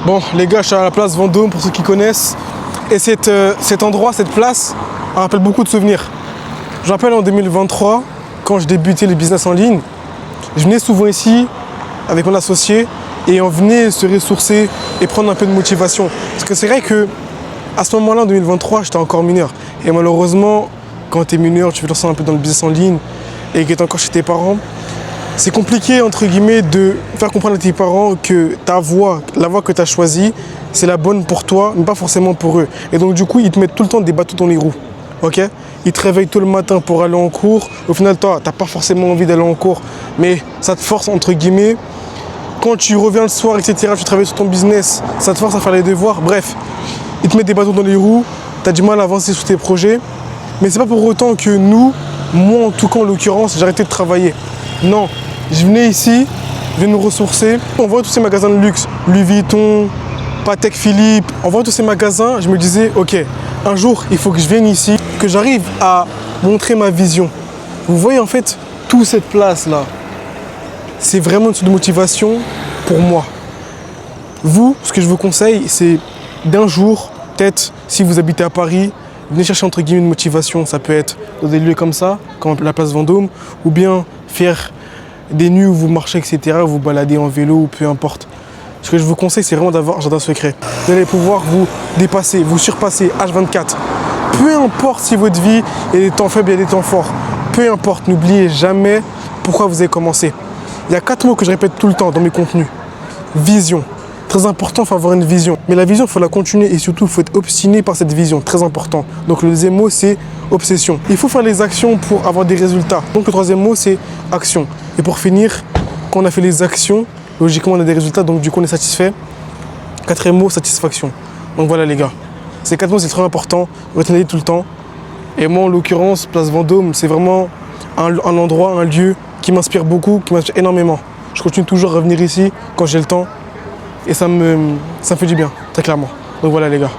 Bon, les gars, je suis à la place Vendôme, pour ceux qui connaissent. Et cet endroit, cette place, me rappelle beaucoup de souvenirs. Je me rappelle en 2023, quand je débutais le business en ligne, je venais souvent ici avec mon associé et on venait se ressourcer et prendre un peu de motivation. Parce que c'est vrai que à ce moment-là, en 2023, j'étais encore mineur. Et malheureusement, quand tu es mineur, tu veux te lancer un peu dans le business en ligne et que tu es encore chez tes parents, c'est compliqué, entre guillemets, de faire comprendre à tes parents que ta voie, la voie que tu as choisie, c'est la bonne pour toi, mais pas forcément pour eux. Et donc, du coup, ils te mettent tout le temps des bâtons dans les roues. Ok? Ils te réveillent tôt le matin pour aller en cours. Au final, toi, tu n'as pas forcément envie d'aller en cours, mais ça te force, entre guillemets. Quand tu reviens le soir, etc., tu travailles sur ton business, ça te force à faire les devoirs. Bref, ils te mettent des bâtons dans les roues, tu as du mal à avancer sur tes projets. Mais c'est pas pour autant que nous, moi en tout cas en l'occurrence, j'ai arrêté de travailler. Non, je venais ici, je venais me ressourcer. On voit tous ces magasins de luxe, Louis Vuitton, Patek Philippe, on voit tous ces magasins, je me disais, ok, un jour, il faut que je vienne ici, que j'arrive à montrer ma vision. Vous voyez en fait, toute cette place-là, c'est vraiment une source de motivation pour moi. Vous, ce que je vous conseille, c'est d'un jour, peut-être si vous habitez à Paris, venez chercher entre guillemets une motivation. Ça peut être dans des lieux comme ça, comme la place Vendôme, ou bien faire des nuits où vous marchez, etc., vous baladez en vélo ou peu importe. Ce que je vous conseille, c'est vraiment d'avoir un jardin secret. Vous allez pouvoir vous dépasser, vous surpasser H24. Peu importe si votre vie, il y a des temps faibles, il y a des temps forts. Peu importe, n'oubliez jamais pourquoi vous avez commencé. Il y a 4 mots que je répète tout le temps dans mes contenus. Vision. Très important, il faut avoir une vision. Mais la vision, il faut la continuer et surtout, il faut être obstiné par cette vision. Très important. Donc le deuxième mot, c'est obsession. Il faut faire les actions pour avoir des résultats. Donc le troisième mot, c'est action. Et pour finir, quand on a fait les actions, logiquement, on a des résultats, donc du coup, on est satisfait. Quatrième mot, satisfaction. Donc voilà les gars. Ces 4 mots, c'est très important. Retenez-les tout le temps. Et moi, en l'occurrence, Place Vendôme, c'est vraiment un endroit, un lieu qui m'inspire beaucoup, qui m'inspire énormément. Je continue toujours à revenir ici quand j'ai le temps et ça me fait du bien, très clairement. Donc voilà les gars.